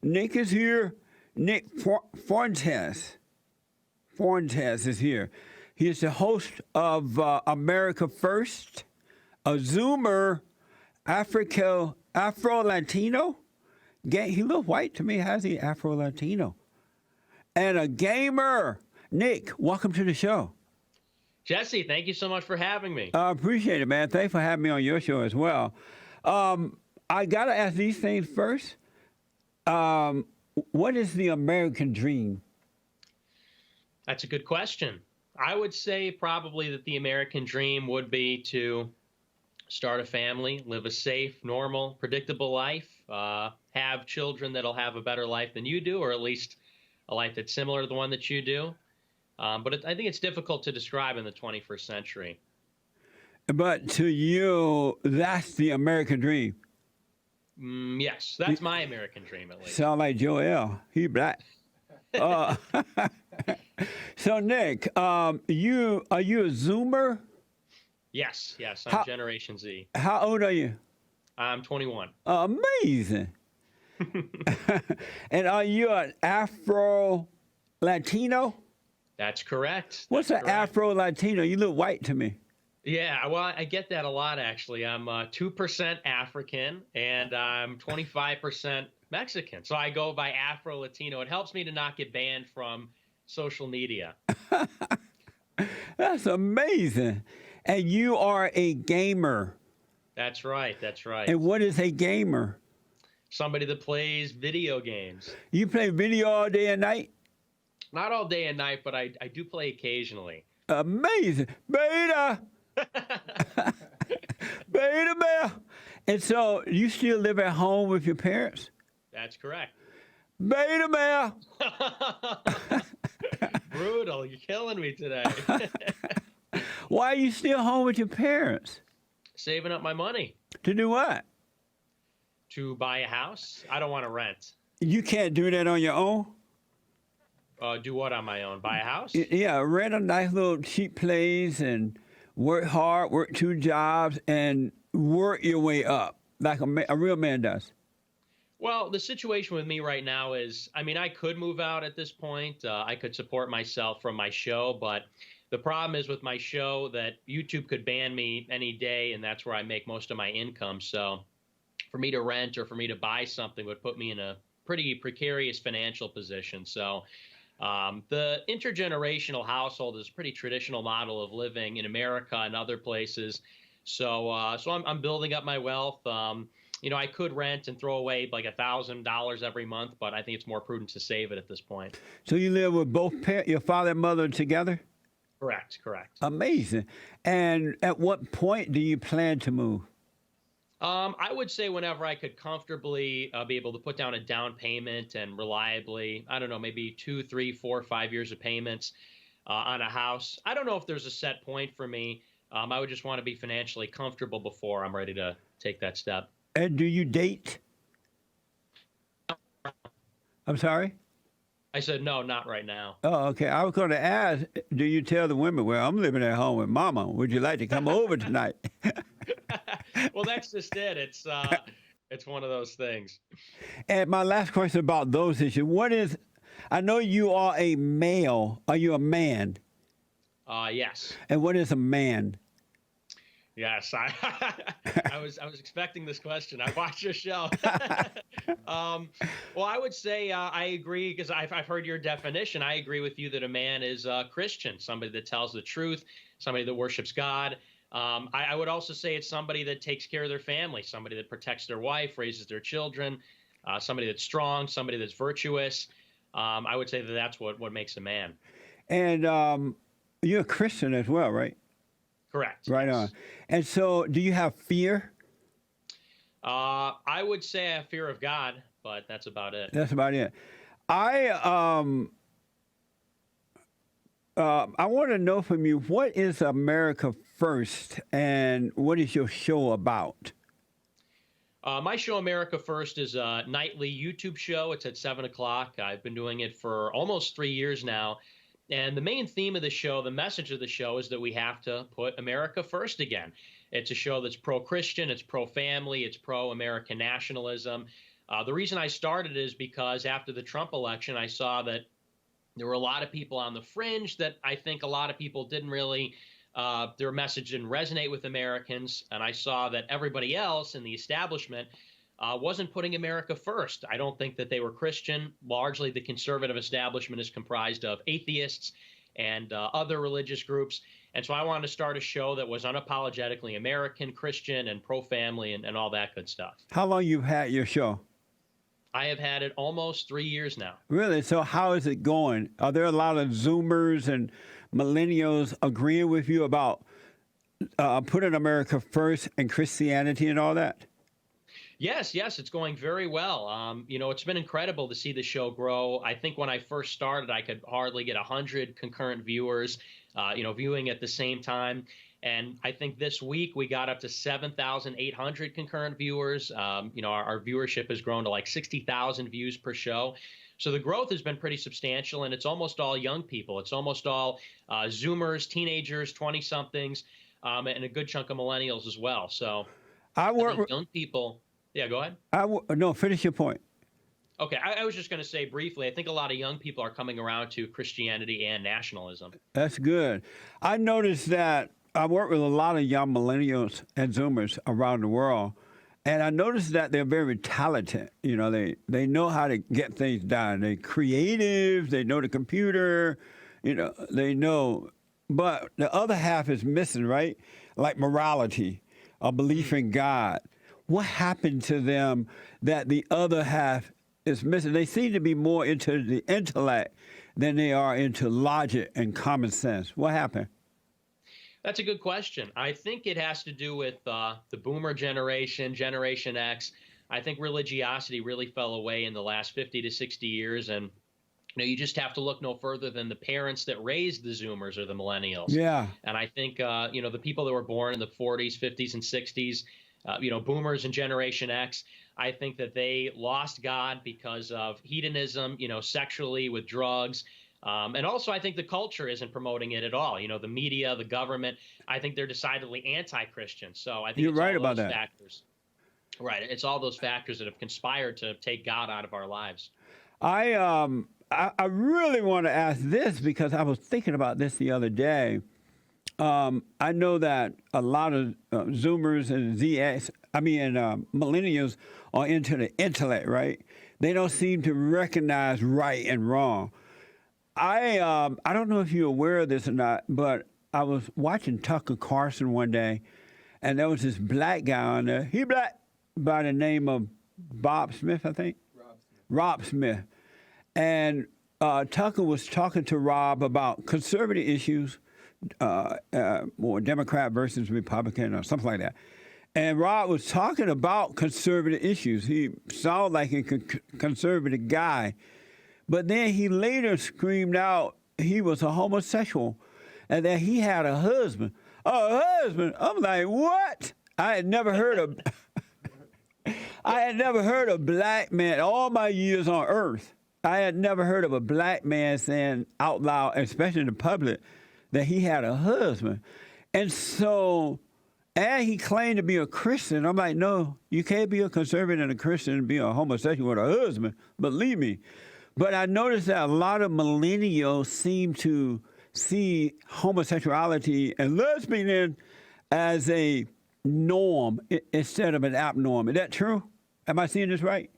Nick is here. Nick Fuentes. Fuentes is here. He is the host of America First, a Zoomer, Afro-Latino. He looks white to me. How's he Afro-Latino? And a gamer. Nick, welcome to the show. Jesse, thank you so much for having me. I appreciate it, man. Thanks for having me on your show as well. I got to ask these things first. What is the American dream? That's a good question. I would say probably that the American dream would be to start a family, live a safe, normal, predictable life, have children that'll have a better life than you do, or at least a life that's similar to the one that you do. But I think it's difficult to describe in the 21st century. But to you, that's the American dream. Yes, that's my American dream, at least. Sound like Joel. He black. So, Nick, are you a Zoomer? Yes, I'm Generation Z. How old are you? I'm 21. Amazing. And are you an Afro-Latino? That's correct. What's an Afro-Latino? You look white to me. Yeah, well, I get that a lot, actually. I'm 2% African, and I'm 25% Mexican. So I go by Afro-Latino. It helps me to not get banned from social media. That's amazing. And you are a gamer. That's right. And what is a gamer? Somebody that plays video games. You play video all day and night? Not all day and night, but I do play occasionally. Amazing. Beta! Beta male. And so you still live at home with your parents? That's correct. Beta male. Brutal. You're killing me today. Why are you still home with your parents? Saving up my money. To do what? To buy a house. I don't want to rent. You can't do that on your own? Do what on my own? Buy a house? Yeah, rent a nice little cheap place and work hard, work 2 jobs, and work your way up like a real man does. Well, the situation with me right now is, I could move out at this point. I could support myself from my show, but the problem is with my show that YouTube could ban me any day, and that's where I make most of my income. So for me to rent or for me to buy something would put me in a pretty precarious financial position. So the intergenerational household is a pretty traditional model of living in America and other places. So I'm building up my wealth. I could rent and throw away like $1,000 every month, but I think it's more prudent to save it at this point. So you live with both parents, your father and mother together? Correct. Amazing. And at what point do you plan to move? I would say whenever I could comfortably be able to put down a down payment and reliably, I don't know, maybe 2, 3, 4, 5 years of payments on a house. I don't know if there's a set point for me. I would just want to be financially comfortable before I'm ready to take that step. And do you date? I'm sorry? I said, no, not right now. Oh, okay. I was going to ask, do you tell the women, well, I'm living at home with Mama. Would you like to come over tonight? Well, that's just it. It's one of those things. And my last question about those issues, I know you are a male. Are you a man? Yes. And what is a man? Yes, I was expecting this question. I watched your show. Well, I would say I agree because I've heard your definition. I agree with you that a man is a Christian, somebody that tells the truth, somebody that worships God. I would also say it's somebody that takes care of their family, somebody that protects their wife, raises their children, somebody that's strong, somebody that's virtuous. I would say that that's what makes a man. And you're a Christian as well, right? Correct. Right yes. on. And so do you have fear? I would say I have fear of God, but that's about it. That's about it. I want to know from you, what is America First and what is your show about? My show, America First, is a nightly YouTube show. It's at 7 o'clock. I've been doing it for almost 3 years now. And the main theme of the show, the message of the show, is that we have to put America first again. It's a show that's pro-Christian, it's pro-family, it's pro-American nationalism. The reason I started is because after the Trump election, I saw that there were a lot of people on the fringe that I think a lot of people didn't really, their message didn't resonate with Americans. And I saw that everybody else in the establishment wasn't putting America first. I don't think that they were Christian. Largely, the conservative establishment is comprised of atheists and other religious groups. And so I wanted to start a show that was unapologetically American, Christian, and pro-family and all that good stuff. How long you've had your show? I have had it almost 3 years now. Really? So how is it going? Are there a lot of Zoomers and millennials agreeing with you about putting America first and Christianity and all that? Yes, it's going very well. It's been incredible to see the show grow. I think when I first started, I could hardly get 100 concurrent viewers, viewing at the same time. And I think this week we got up to 7,800 concurrent viewers. Our viewership has grown to like 60,000 views per show. So the growth has been pretty substantial, and it's almost all young people. It's almost all Zoomers, teenagers, 20-somethings, and a good chunk of millennials as well. So I think young people. Yeah, go ahead. No, finish your point. Okay, I was just going to say briefly, I think a lot of young people are coming around to Christianity and nationalism. That's good. I noticed that I work with a lot of young millennials and Zoomers around the world, and I noticed that they're very talented. They know how to get things done. They're creative. They know the computer. They know. But the other half is missing, right? Like morality, a belief in God. What happened to them that the other half is missing? They seem to be more into the intellect than they are into logic and common sense. What happened? That's a good question. I think it has to do with the boomer generation, Generation X. I think religiosity really fell away in the last 50 to 60 years. And you just have to look no further than the parents that raised the Zoomers or the millennials. Yeah. And I think, the people that were born in the 40s, 50s, and 60s, boomers and Generation X, I think that they lost God because of hedonism, sexually with drugs. And also, I think the culture isn't promoting it at all. The media, the government, I think they're decidedly anti-Christian. So I think you're it's right all about those that. factors. Right. It's all those factors that have conspired to take God out of our lives. I really want to ask this because I was thinking about this the other day. I know that a lot of Zoomers and millennials are into the intellect, right? They don't seem to recognize right and wrong. I don't know if you're aware of this or not, but I was watching Tucker Carlson one day, and there was this black guy on there. He black by the name of Bob Smith, I think. Rob Smith. And Tucker was talking to Rob about conservative issues, more Democrat versus Republican or something like that. And Rob was talking about conservative issues. He sounded like a conservative guy. But then he later screamed out he was a homosexual and that he had a husband. A husband? I'm like, what? I had never heard of a black man all my years on earth. I had never heard of a black man saying out loud, especially in the public, that he had a husband. And so, and he claimed to be a Christian. I'm like, no, you can't be a conservative and a Christian and be a homosexual with a husband. Believe me. But I noticed that a lot of millennials seem to see homosexuality and lesbianism as a norm instead of an abnorm. Is that true? Am I seeing this right?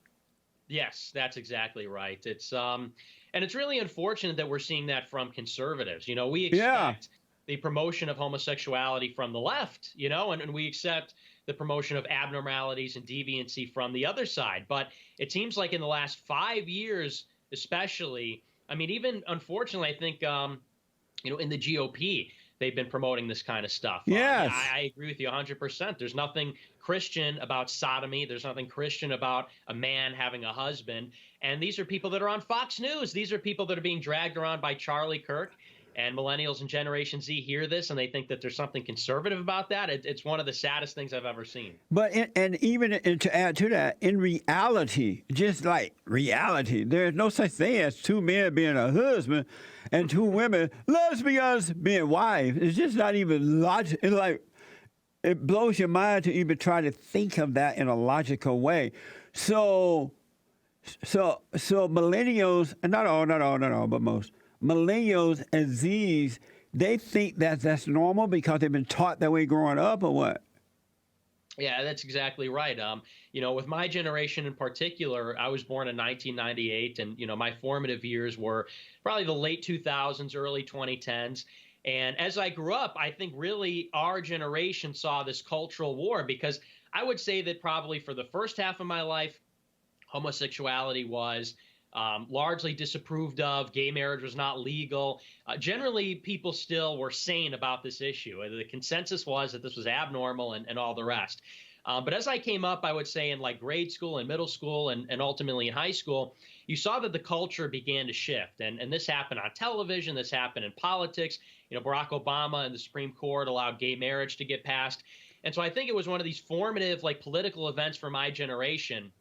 Yes, that's exactly right. It's and it's really unfortunate that we're seeing that from conservatives. We expect the promotion of homosexuality from the left, and we accept the promotion of abnormalities and deviancy from the other side. But it seems like in the last 5 years, especially, even unfortunately, I think, in the GOP, they've been promoting this kind of stuff. Yes. I agree with you 100%. There's nothing Christian about sodomy. There's nothing Christian about a man having a husband. And these are people that are on Fox News. These are people that are being dragged around by Charlie Kirk. And millennials and Generation Z hear this, and they think that there's something conservative about that. It's one of the saddest things I've ever seen. But even to add to that, in reality, just like reality, there's no such thing as two men being a husband and two women, lesbians being wives. It's just not even logical. It's like, it blows your mind to even try to think of that in a logical way. So So millennials, not all, but most millennials and Zs, they think that that's normal because they've been taught that way growing up, or what? Yeah, that's exactly right. With my generation in particular, I was born in 1998, and my formative years were probably the late 2000s, early 2010s. And as I grew up, I think really our generation saw this cultural war because I would say that probably for the first half of my life, homosexuality was largely disapproved of. Gay marriage was not legal. Generally, people still were sane about this issue. The consensus was that this was abnormal and all the rest. But as I came up, I would say in like grade school and middle school and ultimately in high school, you saw that the culture began to shift. And this happened on television. This happened in politics. Barack Obama and the Supreme Court allowed gay marriage to get passed. And so I think it was one of these formative like political events for my generation,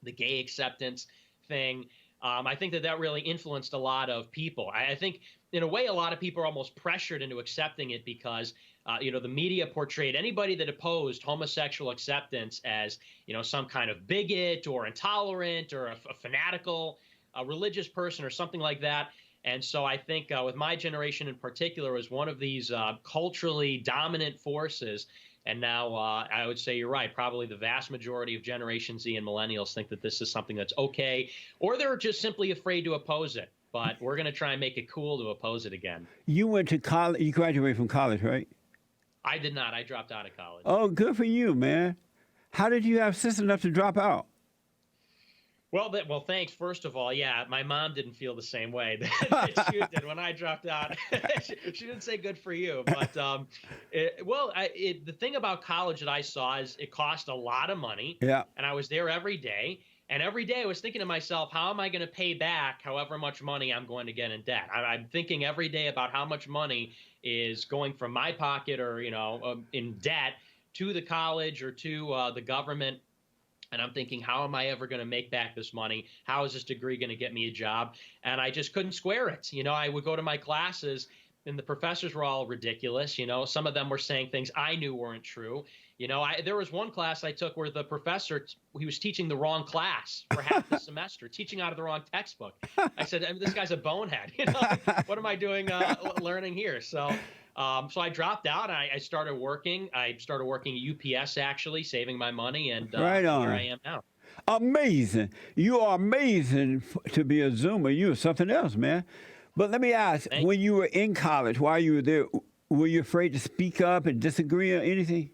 the gay acceptance thing. I think that really influenced a lot of people. I think, in a way, a lot of people are almost pressured into accepting it because, the media portrayed anybody that opposed homosexual acceptance as, some kind of bigot or intolerant or a fanatical religious person or something like that. And so I think with my generation in particular, was one of these culturally dominant forces. And now I would say you're right. Probably the vast majority of Generation Z and millennials think that this is something that's okay, or they're just simply afraid to oppose it. But we're going to try and make it cool to oppose it again. You went to college. You graduated from college, right? I did not. I dropped out of college. Oh, good for you, man. How did you have sense enough to drop out? Well, thanks. First of all, yeah, my mom didn't feel the same way that you did when I dropped out. She didn't say good for you, but the thing about college that I saw is it cost a lot of money. Yeah. And I was there every day, and every day I was thinking to myself, how am I going to pay back however much money I'm going to get in debt? I'm thinking every day about how much money is going from my pocket or in debt to the college or to the government. And I'm thinking, how am I ever going to make back this money? How is this degree going to get me a job? And I just couldn't square it. I would go to my classes and the professors were all ridiculous. Some of them were saying things I knew weren't true. There was one class I took where the professor, he was teaching the wrong class for half the semester, teaching out of the wrong textbook. I said, this guy's a bonehead. What am I doing learning here? So I dropped out. I started working. I started working at UPS, actually, saving my money. And right on. Here I am now. Amazing. You are amazing to be a Zoomer. You are something else, man. But let me ask, when you were in college, while you were there, were you afraid to speak up and disagree or anything?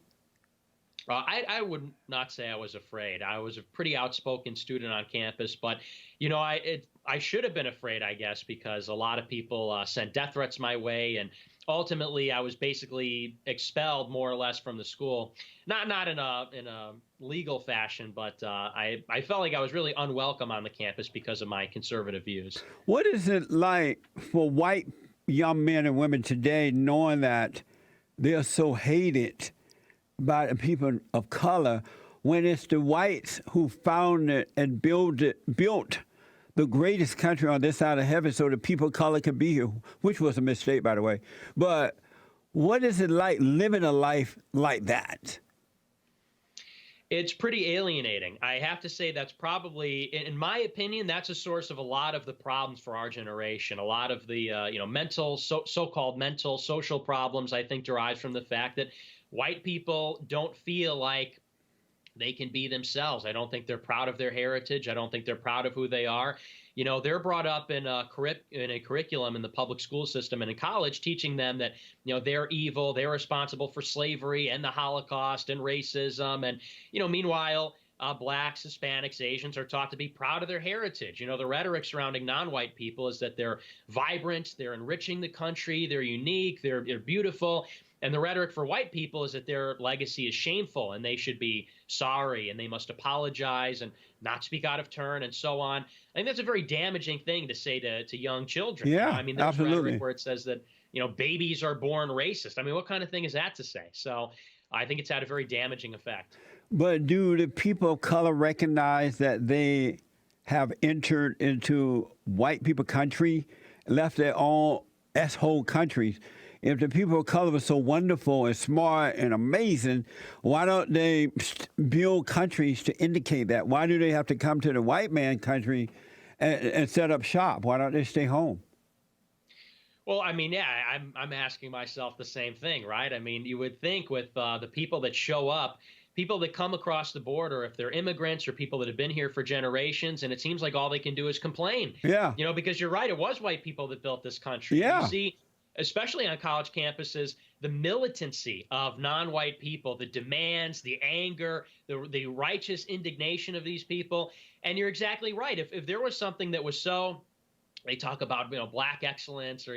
I would not say I was afraid. I was a pretty outspoken student on campus, but I should have been afraid, I guess, because a lot of people sent death threats my way, and ultimately I was basically expelled more or less from the school. Not in a legal fashion, but I felt like I was really unwelcome on the campus because of my conservative views. What is it like for white young men and women today, knowing that they're so hated by the people of color, when it's the whites who founded and built the greatest country on this side of heaven so the people of color can be here, which was a mistake, by the way. But what is it like living a life like that? It's pretty alienating. I have to say that's probably, in my opinion, that's a source of a lot of the problems for our generation. A lot of the so-called mental, social problems, I think, derives from the fact that white people don't feel like they can be themselves. I don't think they're proud of their heritage. I don't think they're proud of who they are. They're brought up in a curriculum in the public school system and in college, teaching them that, they're evil, they're responsible for slavery and the Holocaust and racism. And, meanwhile, blacks, Hispanics, Asians are taught to be proud of their heritage. The rhetoric surrounding non-white people is that they're vibrant, they're enriching the country, they're unique, they're beautiful. And the rhetoric for white people is that their legacy is shameful and they should be sorry and they must apologize and not speak out of turn and so on. I think that's a very damaging thing to say to young children. Yeah, there's absolutely. Rhetoric where it says that, babies are born racist. What kind of thing is that to say? So I think it's had a very damaging effect. But do the people of color recognize that they have entered into white people country, left their own S-hole countries? If the people of color are so wonderful and smart and amazing, why don't they build countries to indicate that? Why do they have to come to the white man country and set up shop? Why don't they stay home? Well, I mean, yeah, I'm asking myself the same thing, right? I mean, you would think with the people that show up, people that come across the border, if they're immigrants or people that have been here for generations, and it seems like all they can do is complain. Yeah. You know, because you're right, it was white people that built this country. Yeah. You see, especially on college campuses, the militancy of non-white people, the demands, the anger, the righteous indignation of these people. And you're exactly right. If there was something that was so, they talk about, black excellence or,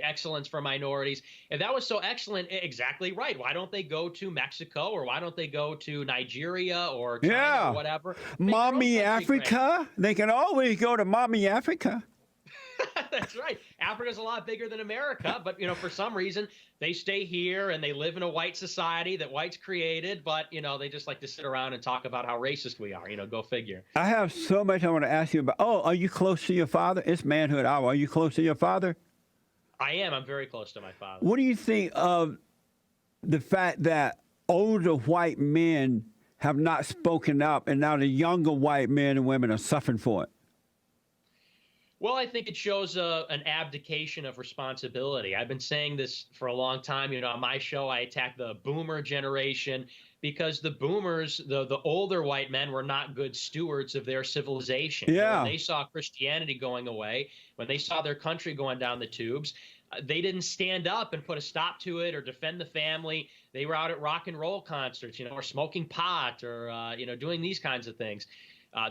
excellence for minorities. If that was so excellent, exactly right. Why don't they go to Mexico or why don't they go to Nigeria or China or whatever? Mommy Africa. They can always go to Mommy Africa. That's right. Africa's a lot bigger than America, but for some reason they stay here and they live in a white society that whites created, but they just like to sit around and talk about how racist we are. Go figure. I have so much I want to ask you about. Oh, are you close to your father? It's manhood hour. Are you close to your father? I am. I'm very close to my father. What do you think of the fact that older white men have not spoken up and now the younger white men and women are suffering for it? Well, I think it shows an abdication of responsibility. I've been saying this for a long time. On my show, I attack the boomer generation because the boomers, the older white men, were not good stewards of their civilization. Yeah. When they saw Christianity going away, when they saw their country going down the tubes, they didn't stand up and put a stop to it or defend the family. They were out at rock and roll concerts, or smoking pot or, doing these kinds of things.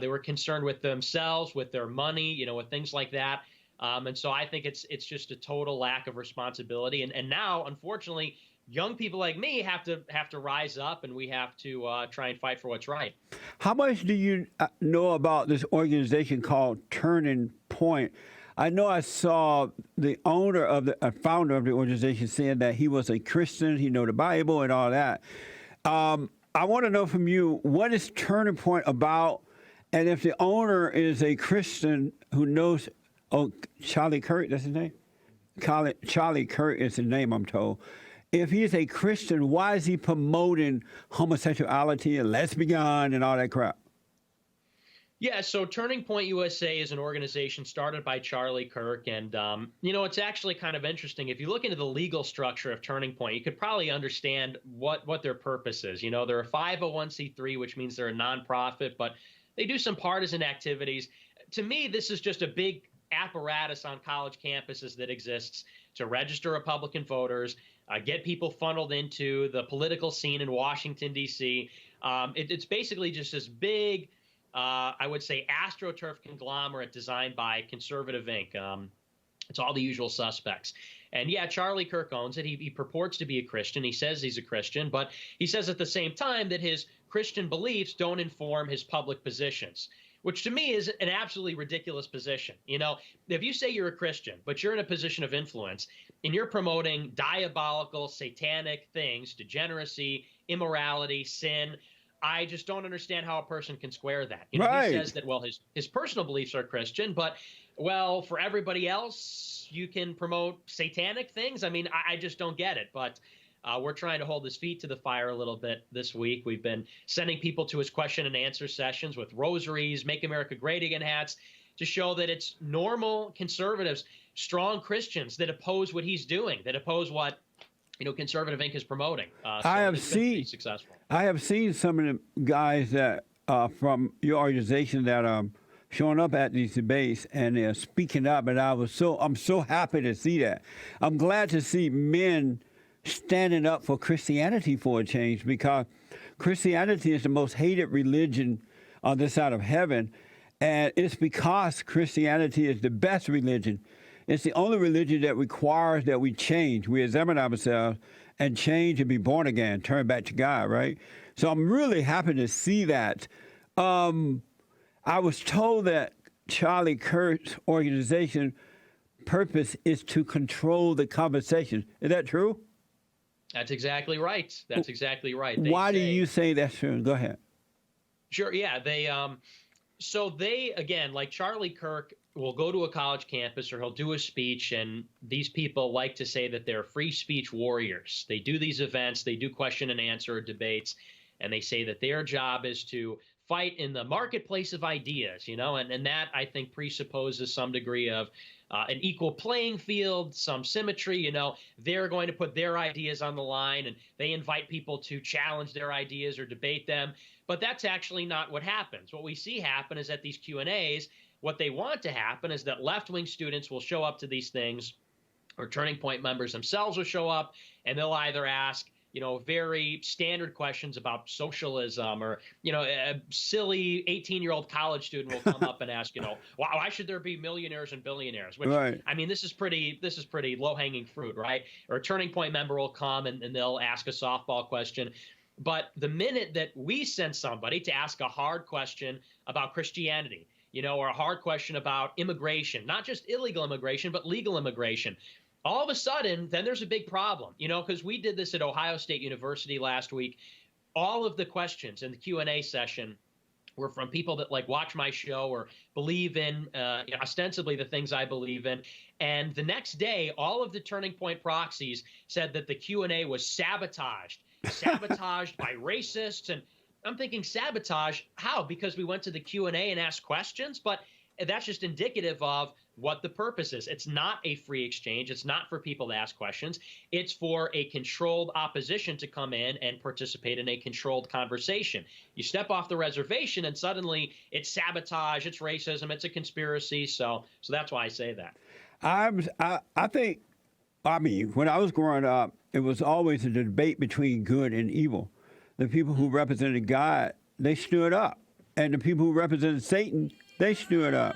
They were concerned with themselves, with their money, with things like that. And so I think it's just a total lack of responsibility. And now, unfortunately, young people like me have to rise up, and we have to try and fight for what's right. How much do you know about this organization called Turning Point? I know I saw the founder of the organization saying that he was a Christian, he knew the Bible and all that. I want to know from you, what is Turning Point about? And if the owner is a Christian who knows, Charlie Kirk, that's his name? Charlie Kirk is his name, I'm told. If he's a Christian, why is he promoting homosexuality and lesbian and all that crap? Yeah, so Turning Point USA is an organization started by Charlie Kirk. And, it's actually kind of interesting. If you look into the legal structure of Turning Point, you could probably understand what their purpose is. They're a 501c3, which means they're a nonprofit, but they do some partisan activities. To me, this is just a big apparatus on college campuses that exists to register Republican voters, get people funneled into the political scene in Washington, D.C. It's basically just this big, I would say, AstroTurf conglomerate designed by Conservative Inc. It's all the usual suspects. And yeah, Charlie Kirk owns it. He purports to be a Christian. He says he's a Christian, but he says at the same time that his Christian beliefs don't inform his public positions, which to me is an absolutely ridiculous position. If you say you're a Christian, but you're in a position of influence and you're promoting diabolical, satanic things, degeneracy, immorality, sin, I just don't understand how a person can square that. Right. He says that, well, his personal beliefs are Christian, but, well, for everybody else, you can promote satanic things. I mean, I just don't get it. But we're trying to hold his feet to the fire a little bit this week. We've been sending people to his question and answer sessions with rosaries, Make America Great Again hats, to show that it's normal conservatives, strong Christians that oppose what he's doing, that oppose what Conservative Inc. is promoting. I have seen successful. I have seen some of the guys that from your organization that are showing up at these debates and they're speaking up, and I'm so happy to see that. I'm glad to see men standing up for Christianity for a change, because Christianity is the most hated religion on this side of heaven, and it's because Christianity is the best religion. It's the only religion that requires that we change. We examine ourselves and change and be born again, turn back to God, right? So I'm really happy to see that. I was told that Charlie Kirk's organization purpose is to control the conversation. Is that true? That's exactly right. That's exactly right. Why do you say that's true? Go ahead. Sure. Yeah. So they, again, like Charlie Kirk, will go to a college campus or he'll do a speech, and these people like to say that they're free speech warriors. They do these events, they do question and answer debates, and they say that their job is to fight in the marketplace of ideas, and that I think presupposes some degree of an equal playing field, some symmetry. They're going to put their ideas on the line, and they invite people to challenge their ideas or debate them. But that's actually not what happens. What we see happen is at these Q&As, what they want to happen is that left-wing students will show up to these things, or Turning Point members themselves will show up, and they'll either ask very standard questions about socialism, or, a silly 18-year-old college student will come up and ask, why should there be millionaires and billionaires? Which, right. I mean, this is pretty low-hanging fruit, right? Or a Turning Point member will come and they'll ask a softball question. But the minute that we send somebody to ask a hard question about Christianity, or a hard question about immigration, not just illegal immigration, but legal immigration, all of a sudden, then there's a big problem, because we did this at Ohio State University last week. All of the questions in the Q&A session were from people that watch my show or believe in ostensibly the things I believe in. And the next day, all of the Turning Point proxies said that the Q&A was sabotaged by racists. And I'm thinking, sabotage? How? Because we went to the Q&A and asked questions? But that's just indicative of what the purpose is. It's not a free exchange. It's not for people to ask questions. It's for a controlled opposition to come in and participate in a controlled conversation. You step off the reservation and suddenly it's sabotage, it's racism, it's a conspiracy. So that's why I say that. I think, when I was growing up, it was always a debate between good and evil. The people who represented God, they stood up. And the people who represented Satan, they stood up.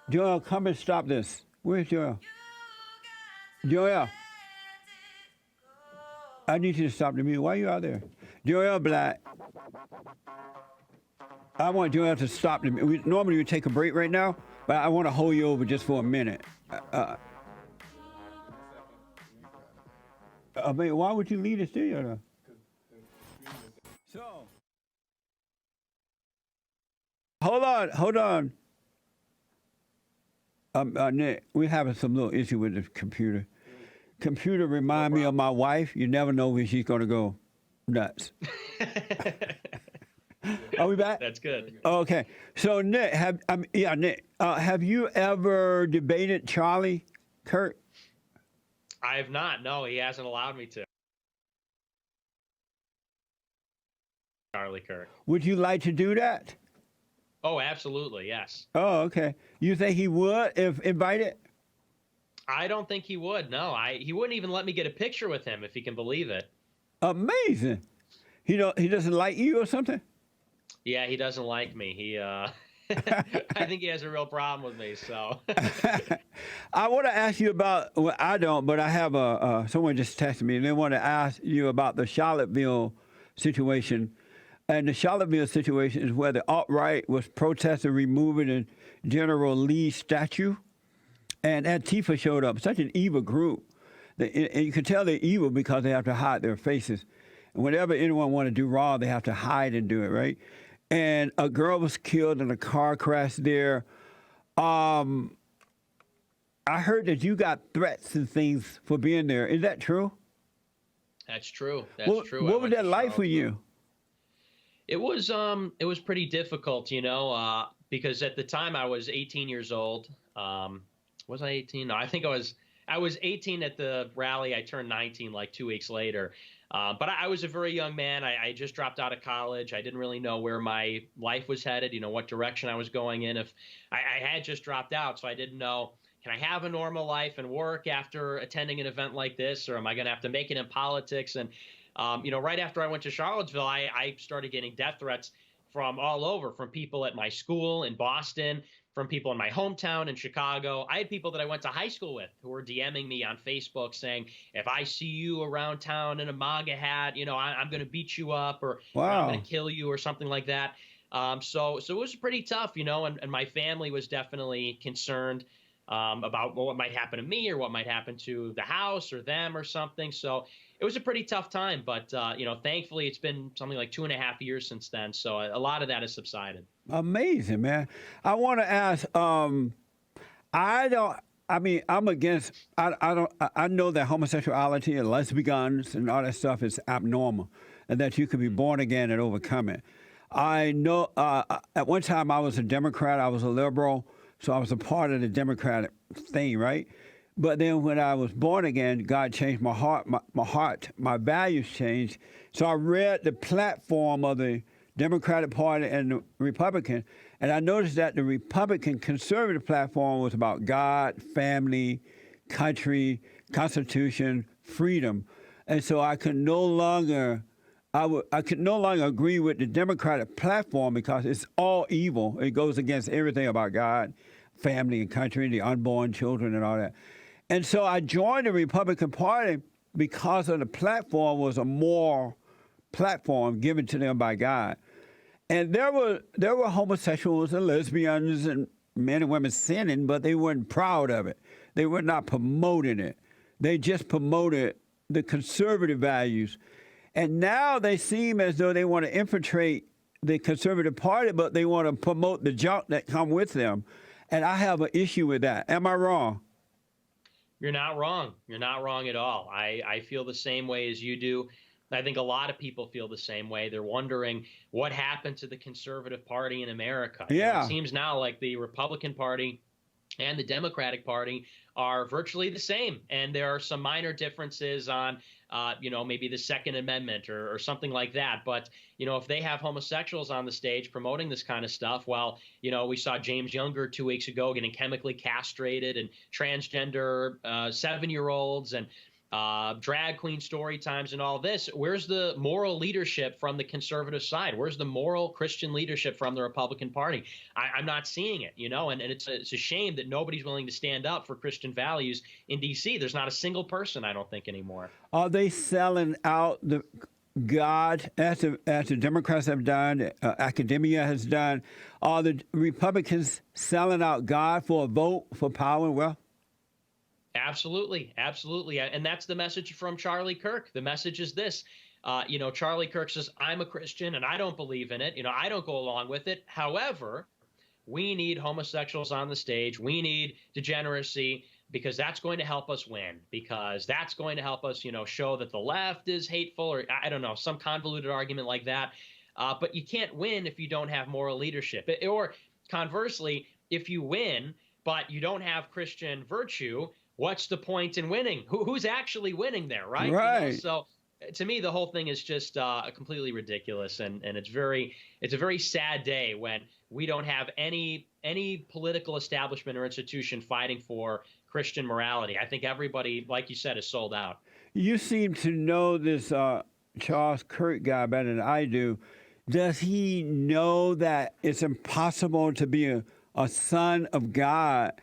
Joel, come and stop this. Where's Joel? Joel, I need you to stop the music. Why are you out there? Joel Black. I want Joel to stop the music. Normally we take a break right now, but I want to hold you over just for a minute. Why would you leave the studio though? So, hold on. Nick, we're having some little issue with the computer. Computer remind me of my wife. You never know when she's going to go nuts. Are we back? That's good. Okay. So, Nick, have you ever debated Charlie Kirk? I have not. No, he hasn't allowed me to. Charlie Kirk. Would you like to do that? Oh, absolutely, yes. Oh, okay. You think he would if invited? I don't think he would. No, he wouldn't even let me get a picture with him, if you can believe it. Amazing. He doesn't like you or something? Yeah, he doesn't like me. He I think he has a real problem with me. So I want to ask you about. Well, I don't, but I have someone just texted me, and they want to ask you about the Charlottesville situation. And the Charlottesville situation is where the alt-right was protesting removing the General Lee statue. And Antifa showed up, such an evil group. And you can tell they're evil because they have to hide their faces. And whenever anyone want to do wrong, they have to hide and do it, right? And a girl was killed in a car crash there. I heard that you got threats and things for being there. Is that true? That's true. That's true. What was that like for you? It was pretty difficult, because at the time I was 18 years old. Was I 18? No, I think I was 18 at the rally. I turned 19 like 2 weeks later. But I was a very young man. I just dropped out of college. I didn't really know where my life was headed, what direction I was going in. If I had just dropped out, so I didn't know, can I have a normal life and work after attending an event like this, or am I going to have to make it in politics? And right after I went to Charlottesville, I started getting death threats from all over, from people at my school in Boston, from people in my hometown in Chicago. I had people that I went to high school with who were DMing me on Facebook saying, if I see you around town in a MAGA hat, I'm going to beat you up, or I'm going to kill you, or something like that. So it was pretty tough, and my family was definitely concerned about what might happen to me, or what might happen to the house or them or something. So it was a pretty tough time, but thankfully it's been something like 2.5 years since then. So a lot of that has subsided. Amazing, man. I want to ask, I don't. I mean, I'm against. I don't. I know that homosexuality and lesbians and all that stuff is abnormal, and that you can be born again and overcome it. I know. At one time, I was a Democrat. I was a liberal, so I was a part of the Democratic thing, right? But then when I was born again, God changed my heart. My values changed. So I read the platform of the Democratic Party and the Republican, and I noticed that the Republican conservative platform was about God, family, country, Constitution, freedom, and so I could no longer. I could no longer agree with the Democratic platform because it's all evil. It goes against everything about God, family, and country, the unborn children, and all that. And so I joined the Republican Party because of the platform was a moral platform given to them by God. And there were homosexuals and lesbians and men and women sinning, but they weren't proud of it. They were not promoting it. They just promoted the conservative values. And now they seem as though they want to infiltrate the conservative party, but they want to promote the junk that come with them. And I have an issue with that. Am I wrong? You're not wrong. You're not wrong at all. I feel the same way as you do. I think a lot of people feel the same way. They're wondering what happened to the conservative party in America. Yeah. It seems now like the Republican Party and the Democratic Party are virtually the same. And there are some minor differences on, maybe the Second Amendment or something like that. But, if they have homosexuals on the stage promoting this kind of stuff, well, we saw James Younger 2 weeks ago getting chemically castrated, and transgender 7-year-olds and drag queen story times and all this. Where's the moral leadership from the conservative side? Where's the moral Christian leadership from the Republican Party? I'm not seeing it, and it's a shame that nobody's willing to stand up for Christian values in D.C. There's not a single person, I don't think, anymore. Are they selling out the God as the Democrats have done, academia has done? Are the Republicans selling out God for a vote for power and wealth? Absolutely. Absolutely. And that's the message from Charlie Kirk. The message is this. Charlie Kirk says, I'm a Christian and I don't believe in it. I don't go along with it. However, we need homosexuals on the stage. We need degeneracy because that's going to help us win, because that's going to help us, show that the left is hateful, or I don't know, some convoluted argument like that. But you can't win if you don't have moral leadership. Or conversely, if you win, but you don't have Christian virtue, what's the point in winning? Who's actually winning there, right? Right. So to me, the whole thing is just completely ridiculous, and it's a very sad day when we don't have any political establishment or institution fighting for Christian morality. I think everybody, like you said, is sold out. You seem to know this Charles Kirk guy better than I do. Does he know that it's impossible to be a son of God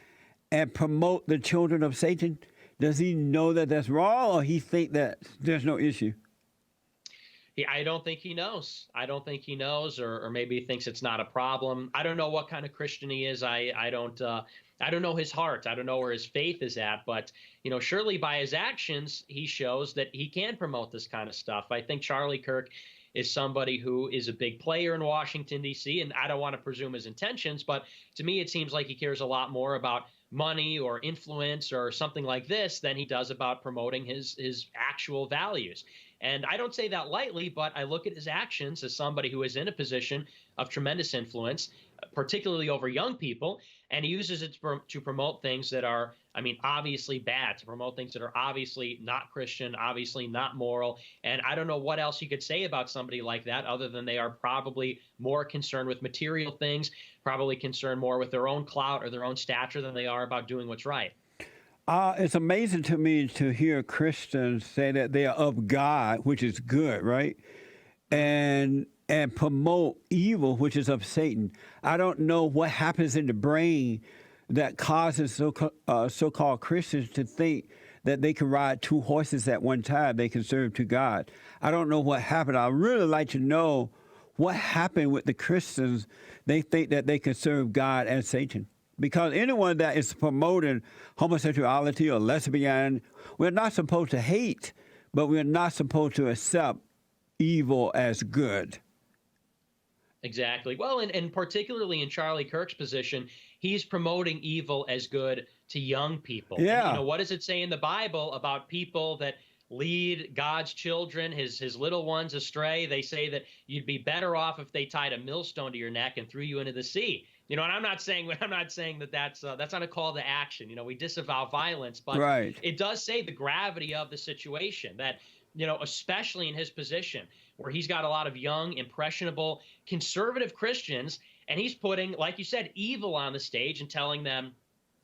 and promote the children of Satan? Does he know that that's wrong, or he think that there's no issue? I don't think he knows. I don't think he knows, or maybe he thinks it's not a problem. I don't know what kind of Christian he is. I don't know his heart. I don't know where his faith is at. But surely by his actions, he shows that he can promote this kind of stuff. I think Charlie Kirk is somebody who is a big player in Washington, D.C., and I don't want to presume his intentions, but to me, it seems like he cares a lot more about money or influence or something like this than he does about promoting his actual values. And I don't say that lightly, but I look at his actions as somebody who is in a position of tremendous influence, particularly over young people, and he uses it to promote things that are, obviously bad, to promote things that are obviously not Christian, obviously not moral. And I don't know what else you could say about somebody like that other than they are probably more concerned with material things, probably concerned more with their own clout or their own stature than they are about doing what's right. It's amazing to me to hear Christians say that they are of God, which is good, right? And promote evil, which is of Satan. I don't know what happens in the brain that causes so-called Christians to think that they can ride two horses at one time. They can serve two gods. I don't know what happened. I'd really like to know what happened with the Christians. They think that they can serve God and Satan. Because anyone that is promoting homosexuality or lesbian, we're not supposed to hate, but we're not supposed to accept evil as good. Exactly. Well, and particularly in Charlie Kirk's position, he's promoting evil as good to young people. Yeah. And, what does it say in the Bible about people that lead God's children, his little ones astray? They say that you'd be better off if they tied a millstone to your neck and threw you into the sea. And I'm not saying that that's not a call to action. We disavow violence, but Right. it does say the gravity of the situation, that especially in his position where he's got a lot of young, impressionable, conservative Christians, and he's putting, like you said, evil on the stage and telling them,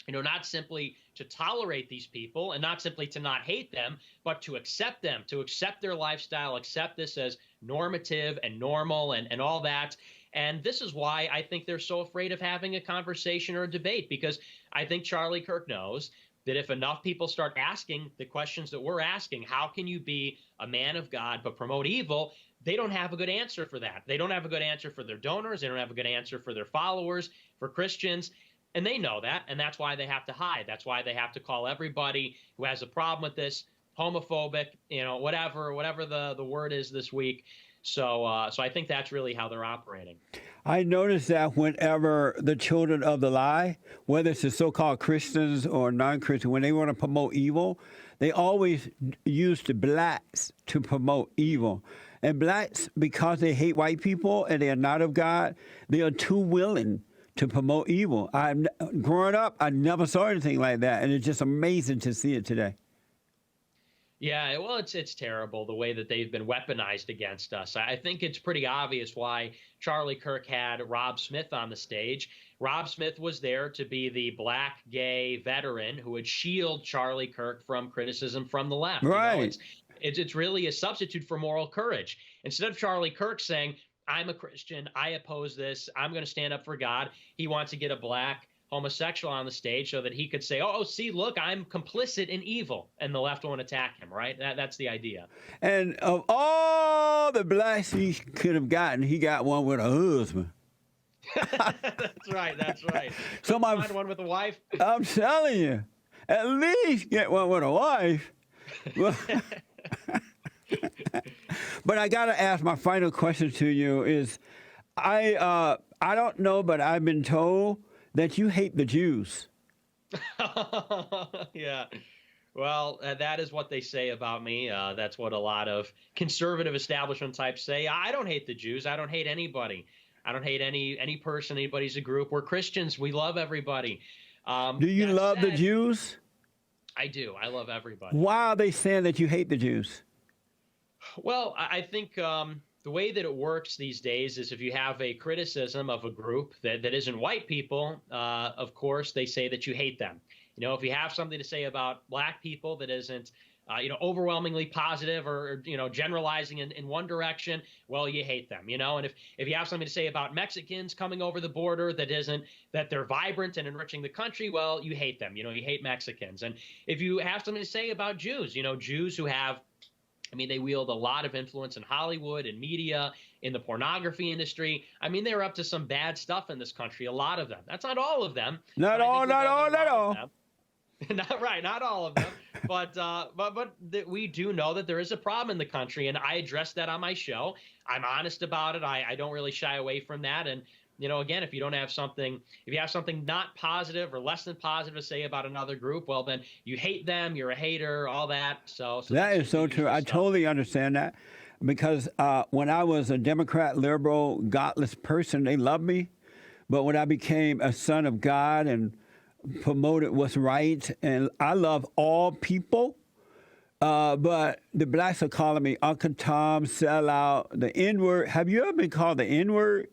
not simply to tolerate these people and not simply to not hate them, but to accept them, to accept their lifestyle, accept this as normative and normal and all that. And this is why I think they're so afraid of having a conversation or a debate, because I think Charlie Kirk knows that if enough people start asking the questions that we're asking, how can you be a man of God but promote evil? They don't have a good answer for that. They don't have a good answer for their donors. They don't have a good answer for their followers, for Christians. And they know that, and that's why they have to hide. That's why they have to call everybody who has a problem with this homophobic, whatever the word is this week. So I think that's really how they're operating. I noticed that whenever the children of the lie, whether it's the so-called Christians or non-Christians, when they want to promote evil, they always use the blacks to promote evil. And blacks, because they hate white people and they are not of God, they are too willing to promote evil. Growing up, I never saw anything like that, and it's just amazing to see it today. Yeah, well, it's terrible the way that they've been weaponized against us. I think it's pretty obvious why Charlie Kirk had Rob Smith on the stage. Rob Smith was there to be the black gay veteran who would shield Charlie Kirk from criticism from the left. Right. It's really a substitute for moral courage. Instead of Charlie Kirk saying, I'm a Christian, I oppose this, I'm going to stand up for God, he wants to get a black homosexual on the stage so that he could say, oh, see, look, I'm complicit in evil, and the left won't attack him, right? That's the idea. And of all the blacks he could have gotten, he got one with a husband. That's right. So find one with a wife. I'm telling you, at least get one with a wife. But I got to ask, my final question to you is, I don't know, but I've been told that you hate the Jews. Yeah. Well, that is what they say about me. That's what a lot of conservative establishment types say. I don't hate the Jews. I don't hate anybody. I don't hate any person, anybody's a group. We're Christians. We love everybody. Do you love the Jews? I do. I love everybody. Why are they saying that you hate the Jews? Well, I think the way that it works these days is if you have a criticism of a group that isn't white people, of course, they say that you hate them. If you have something to say about black people that isn't, overwhelmingly positive or generalizing in one direction, well, you hate them, And if you have something to say about Mexicans coming over the border that they're vibrant and enriching the country, well, you hate them. You hate Mexicans. And if you have something to say about Jews, Jews who have, they wield a lot of influence in Hollywood and media, in the pornography industry. They're up to some bad stuff in this country, a lot of them. That's not all of them. Not all. Not all of them. But we do know that there is a problem in the country, and I address that on my show. I'm honest about it. I don't really shy away from that. And again, if you have something not positive or less than positive to say about another group, well, then you hate them, you're a hater, all that. So that is so true. I totally understand that, because when I was a Democrat, liberal, godless person, they loved me. But when I became a son of God and promoted what's right, and I love all people, but the blacks are calling me Uncle Tom, sellout, the N-word. Have you ever been called the N-word?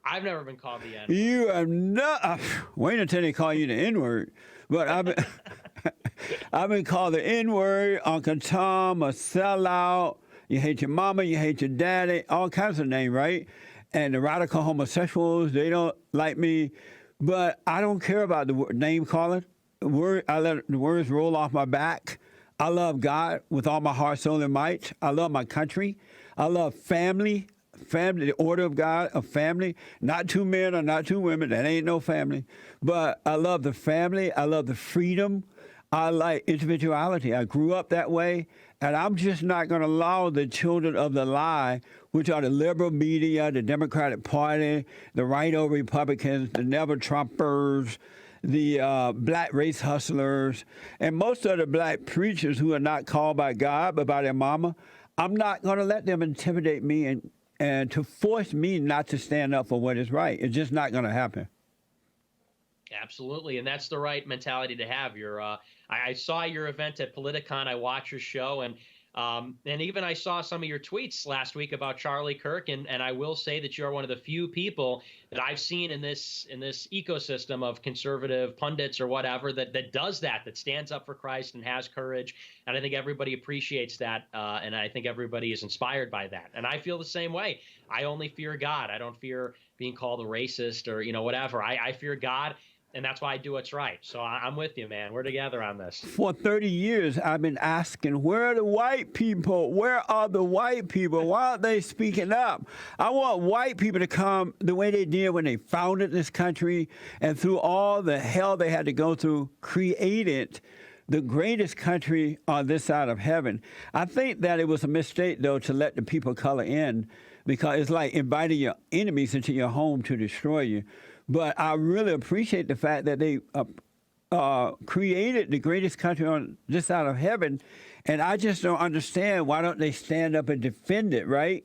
I've never been called the N-word. You are not. Wait until they call you the N-word. But I've been called the N-word, Uncle Tom, a sellout. You hate your mama, you hate your daddy, all kinds of names, right? And the radical homosexuals, they don't like me. But I don't care about the name calling. I let the words roll off my back. I love God with all my heart, soul, and might. I love my country. I love family, the order of God, of family. Not two men or not two women. That ain't no family. But I love the family. I love the freedom. I like individuality. I grew up that way, and I'm just not going to allow the children of the lie, which are the liberal media, the Democratic Party, the right-o Republicans, the never-Trumpers, the black race hustlers, and most of the black preachers who are not called by God but by their mama. I'm not going to let them intimidate me and to force me not to stand up for what is right. It's just not going to happen. Absolutely, and that's the right mentality to have. I saw your event at Politicon. I watched your show, and even I saw some of your tweets last week about Charlie Kirk. And I will say that you are one of the few people that I've seen in this ecosystem of conservative pundits or whatever that does that stands up for Christ and has courage. And I think everybody appreciates that, and I think everybody is inspired by that. And I feel the same way. I only fear God. I don't fear being called a racist or whatever. I fear God. And that's why I do what's right. So I'm with you, man. We're together on this. For 30 years, I've been asking, where are the white people? Where are the white people? Why aren't they speaking up? I want white people to come the way they did when they founded this country and through all the hell they had to go through, created the greatest country on this side of heaven. I think that it was a mistake, though, to let the people of color in, because it's like inviting your enemies into your home to destroy you. But I really appreciate the fact that they created the greatest country on this side of heaven, and I just don't understand why don't they stand up and defend it, right?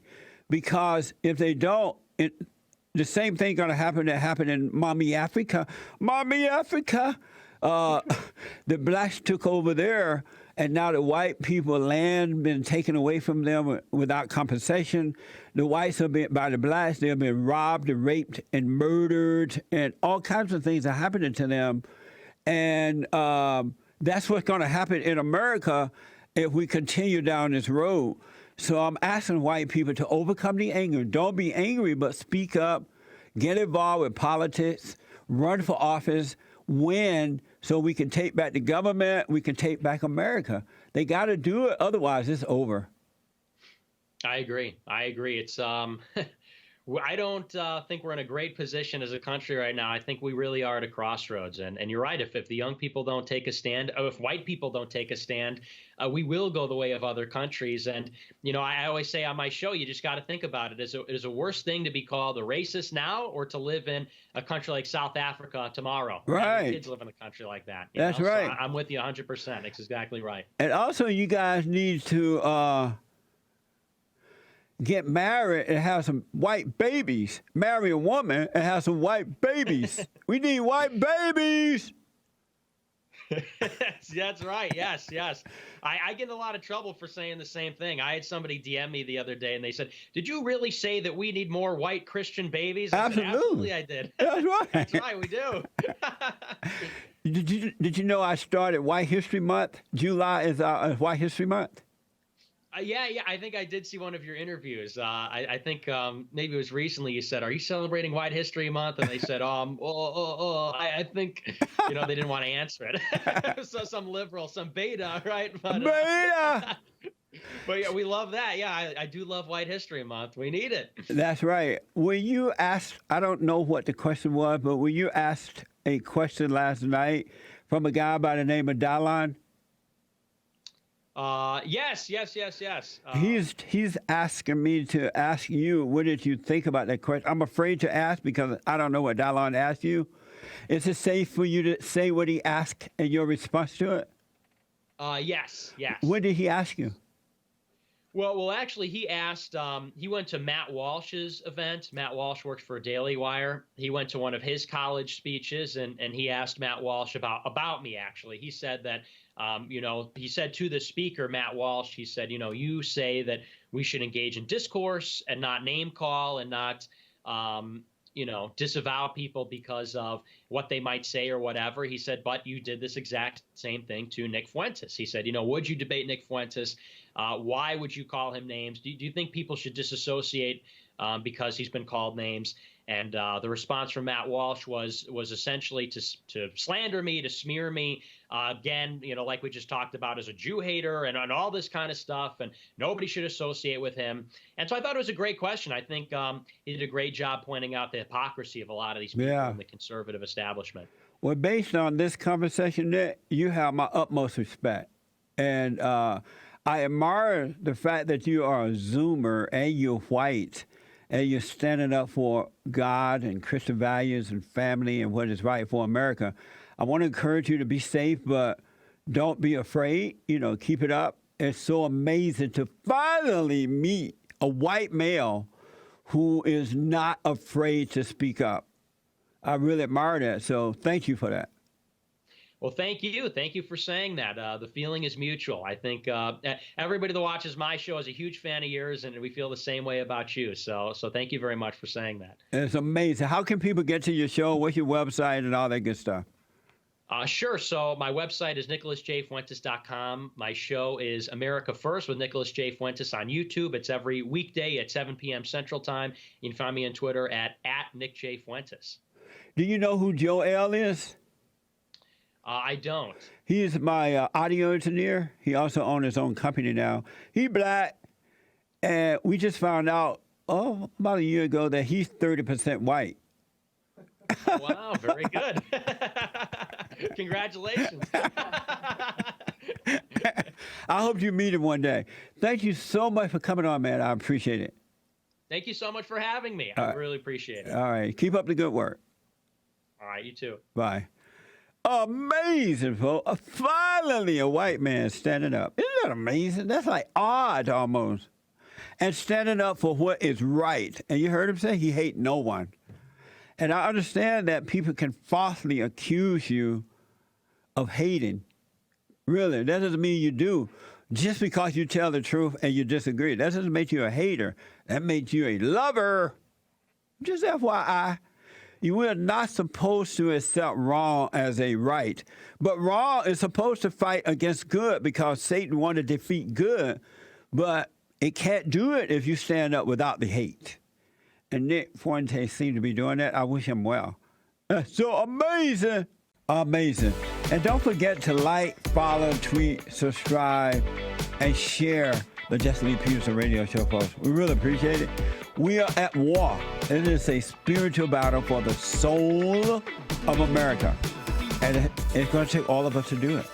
Because if they don't, the same thing going to happen that happened in Mommy Africa. Mommy Africa, the blacks took over there, and now the white people land been taken away from them without compensation. The whites have been, by the blacks, they've been robbed and raped and murdered, and all kinds of things are happening to them. And that's what's going to happen in America if we continue down this road. So I'm asking white people to overcome the anger. Don't be angry, but speak up, get involved with politics, run for office, win, so we can take back the government, we can take back America. They got to do it, otherwise it's over. I agree. It's I don't think we're in a great position as a country right now. I think we really are at a crossroads. And you're right. If the young people don't take a stand, or if white people don't take a stand, we will go the way of other countries. And, I always say on my show, you just got to think about it. Is it a worse thing to be called a racist now or to live in a country like South Africa tomorrow? Right. Kids live in a country like that. That's right. So I'm with you 100%. That's exactly right. And also, you guys need to get married and have some white babies. Marry a woman and have some white babies. We need white babies. That's right. Yes. I get in a lot of trouble for saying the same thing. I had somebody DM me the other day and they said, "Did you really say that we need more white Christian babies?" Absolutely. I did. That's right. That's right. We do. Did you know I started White History Month? July is White History Month. Yeah. I think I did see one of your interviews. I think maybe it was recently. You said, "Are you celebrating White History Month?" And they said, I think, they didn't want to answer it. So some liberal, some beta, right? But, Beta! But yeah, we love that. Yeah, I do love White History Month. We need it. That's right. Were you asked, I don't know what the question was, but were you asked a question last night from a guy by the name of Dallon? Yes. He's asking me to ask you, what did you think about that question? I'm afraid to ask because I don't know what Dallon asked you. Is it safe for you to say what he asked and your response to it? Yes. What did he ask you? Well, actually, he asked, he went to Matt Walsh's event. Matt Walsh works for Daily Wire. He went to one of his college speeches, and he asked Matt Walsh about me, actually. He said that, he said to the speaker, Matt Walsh, he said, you say that we should engage in discourse and not name call and not, disavow people because of what they might say or whatever. He said, but you did this exact same thing to Nick Fuentes. He said, would you debate Nick Fuentes? Why would you call him names? Do you think people should disassociate because he's been called names? And the response from Matt Walsh was essentially to slander me, to smear me. Again, like we just talked about, as a Jew hater and all this kind of stuff. And nobody should associate with him. And so I thought it was a great question. I think he did a great job pointing out the hypocrisy of a lot of these people in the conservative establishment. Well, based on this conversation, Nick, you have my utmost respect. And I admire the fact that you are a Zoomer and you're white and you're standing up for God and Christian values and family and what is right for America. I want to encourage you to be safe, but don't be afraid. Keep it up. It's so amazing to finally meet a white male who is not afraid to speak up. I really admire that. So thank you for that. Well, thank you. Thank you for saying that. The feeling is mutual. I think everybody that watches my show is a huge fan of yours, and we feel the same way about you. So thank you very much for saying that. It's amazing. How can people get to your show? What's your website and all that good stuff? Sure. So my website is nicholasjfuentes.com. My show is America First with Nicholas J. Fuentes on YouTube. It's every weekday at 7 p.m. Central Time. You can find me on Twitter at Nick J. Fuentes. Do you know who Joe L is? I don't. He is my audio engineer. He also owns his own company now. He black, and we just found out about a year ago that he's 30% white. Wow, very good. Congratulations. I hope you meet him one day. Thank you so much for coming on, man. I appreciate it. Thank you so much for having me. I really appreciate it. All right. Keep up the good work. All right, you too. Bye. Amazing, folks. Finally, a white man standing up. Isn't that amazing? That's like odd almost. And standing up for what is right. And you heard him say he hates no one. And I understand that people can falsely accuse you of hating. Really, that doesn't mean you do. Just because you tell the truth and you disagree, that doesn't make you a hater. That makes you a lover. Just FYI. You are not supposed to accept wrong as a right. But wrong is supposed to fight against good because Satan wanted to defeat good. But it can't do it if you stand up without the hate. And Nick Fuentes seemed to be doing that. I wish him well. That's so amazing. Amazing. And don't forget to like, follow, tweet, subscribe, and share the Jesse Lee Peterson radio show, folks. We really appreciate it. We are at war. It is a spiritual battle for the soul of America. And it's going to take all of us to do it.